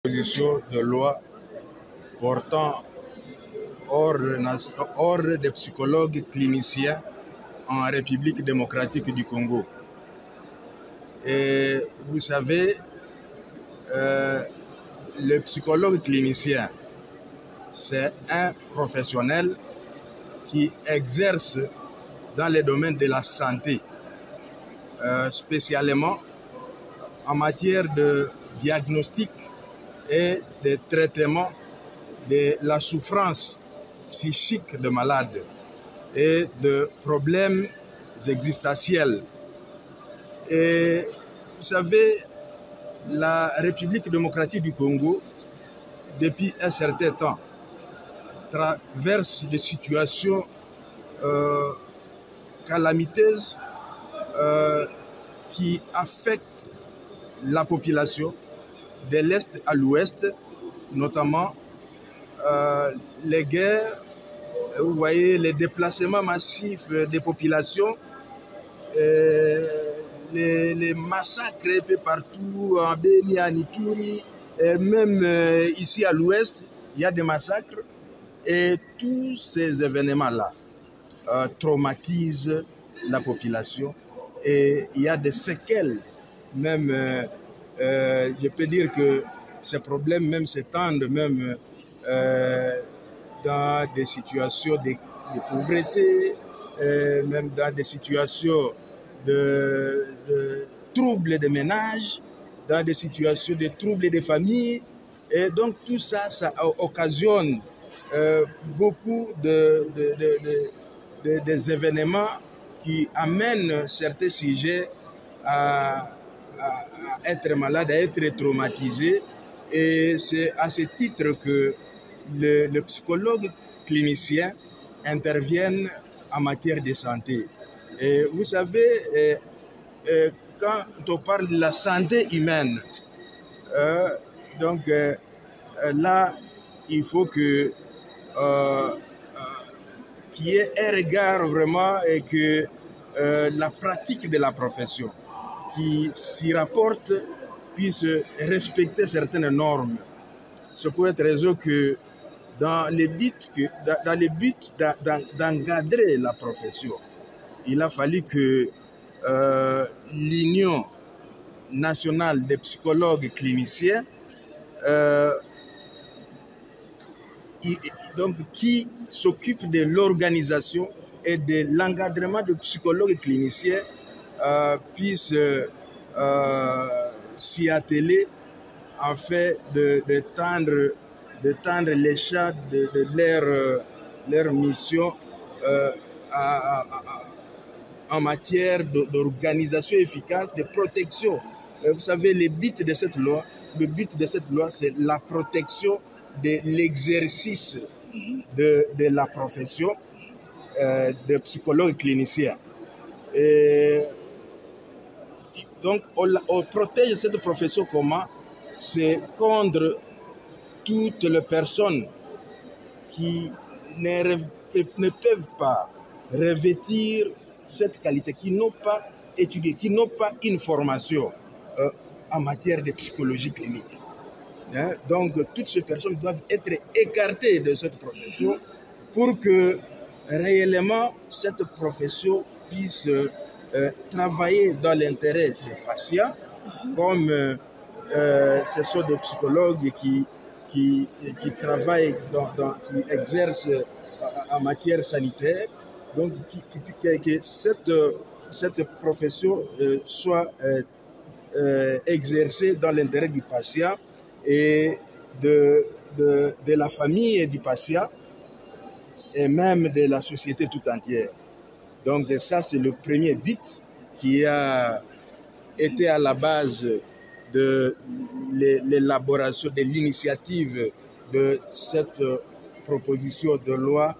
Proposition de loi portant ordre des psychologues cliniciens en République démocratique du Congo. Et vous savez, le psychologue clinicien, c'est un professionnel qui exerce dans les domaines de la santé, spécialement en matière de diagnostic et de traitement de la souffrance psychique de malades et de problèmes existentiels. Et vous savez, la République démocratique du Congo, depuis un certain temps, traverse des situations calamiteuses qui affectent la population de l'Est à l'Ouest, notamment les guerres, vous voyez les déplacements massifs des populations, les massacres un peu partout, en Béni, en Ituri, et même ici à l'Ouest, il y a des massacres. Et tous ces événements-là traumatisent la population et il y a des séquelles. Même, je peux dire que ces problèmes même s'étendent même dans des situations de pauvreté, même dans des situations de troubles de ménage, dans des situations de troubles de famille. Et donc tout ça, ça occasionne beaucoup des événements qui amènent certains sujets à être malades, à être traumatisés. Et c'est à ce titre que le psychologue clinicien intervient en matière de santé. Et vous savez, quand on parle de la santé humaine, là, il faut que qu'il y ait un regard vraiment et que la pratique de la profession qui s'y rapporte puisse respecter certaines normes. C'est pour cette raison que dans le but d'encadrer la profession, il a fallu que l'Union nationale des psychologues cliniciens qui s'occupe de l'organisation et de l'encadrement de psychologues cliniciens puisse s'y atteler en fait de tendre les champs de leur mission en matière d'organisation efficace, de protection. Vous savez, le but de cette loi, c'est la protection de l'exercice de la profession de psychologue clinicien. Et donc, on protège cette profession comment? C'est contre toutes les personnes qui ne peuvent pas revêtir cette qualité, qui n'ont pas étudié, qui n'ont pas une formation en matière de psychologie clinique. Donc, toutes ces personnes doivent être écartées de cette profession pour que réellement cette profession puisse travailler dans l'intérêt des patients, comme ce sont des psychologues qui travaillent, qui exercent en matière sanitaire. Donc, que cette profession soit exercée dans l'intérêt du patient et de la famille et du patient et même de la société tout entière. Donc ça, c'est le premier but qui a été à la base de l'élaboration de l'initiative de cette proposition de loi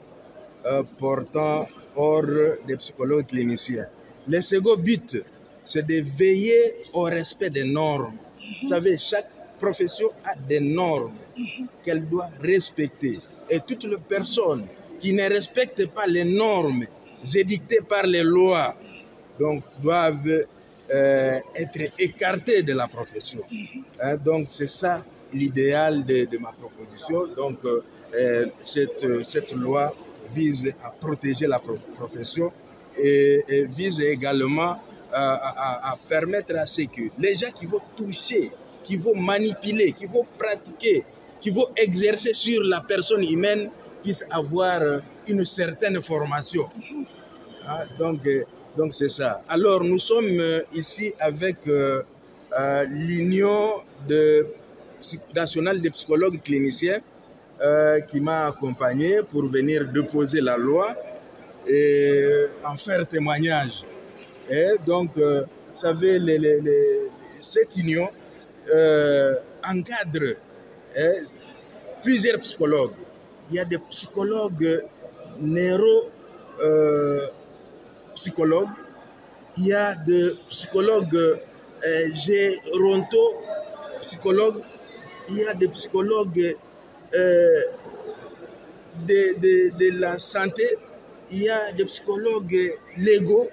portant ordre des psychologues cliniciens. Le second but, c'est de veiller au respect des normes. Vous savez, chaque profession a des normes qu'elle doit respecter. Et toutes les personnes qui ne respectent pas les normes édictées par les lois donc, doivent être écartées de la profession. Donc c'est ça l'idéal de ma proposition. Donc, cette loi vise à protéger la profession et vise également à permettre à ce que les gens qui vont toucher, qui vont manipuler, qui vont pratiquer, qui vont exercer sur la personne humaine puissent avoir une certaine formation. Ah, donc c'est ça. Alors, nous sommes ici avec l'Union nationale des psychologues cliniciens qui m'a accompagné pour venir déposer la loi et en faire témoignage. Et donc, vous savez, cette union encadre plusieurs psychologues. Il y a des psychologues neuropsychologues, il y a des psychologues gérontopsychologues, il y a des psychologues de la santé, il y a des psychologues légaux,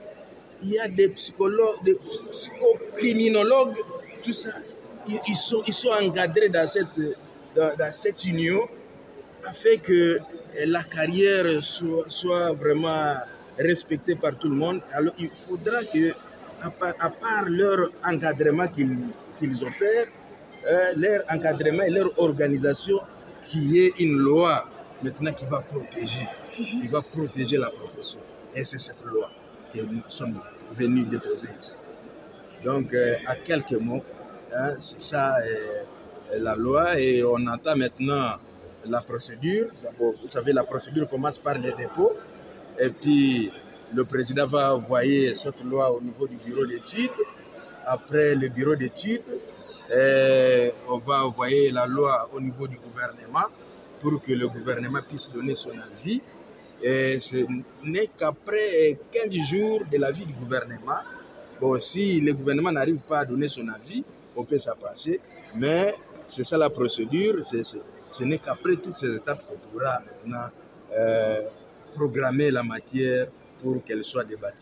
il y a des psychologues, des psychocriminologues, tout ça, ils sont encadrés dans cette union afin que la carrière soit vraiment respectée par tout le monde. Alors il faudra que, à part leur encadrement qu'ils opèrent, leur encadrement et leur organisation, qu'il y ait une loi maintenant qui va protéger la profession. Et c'est cette loi que nous sommes venus déposer ici. Donc, à quelques mots, hein, c'est ça la loi, et on entend maintenant la procédure. D'abord, vous savez, la procédure commence par les dépôts, et puis le président va envoyer cette loi au niveau du bureau d'études. Après le bureau d'études, on va envoyer la loi au niveau du gouvernement pour que le gouvernement puisse donner son avis. Et ce n'est qu'après 15 jours de l'avis du gouvernement, bon, si le gouvernement n'arrive pas à donner son avis, on peut s'en passer. Mais c'est ça la procédure. Ce n'est qu'après toutes ces étapes qu'on pourra maintenant programmer la matière pour qu'elle soit débattue.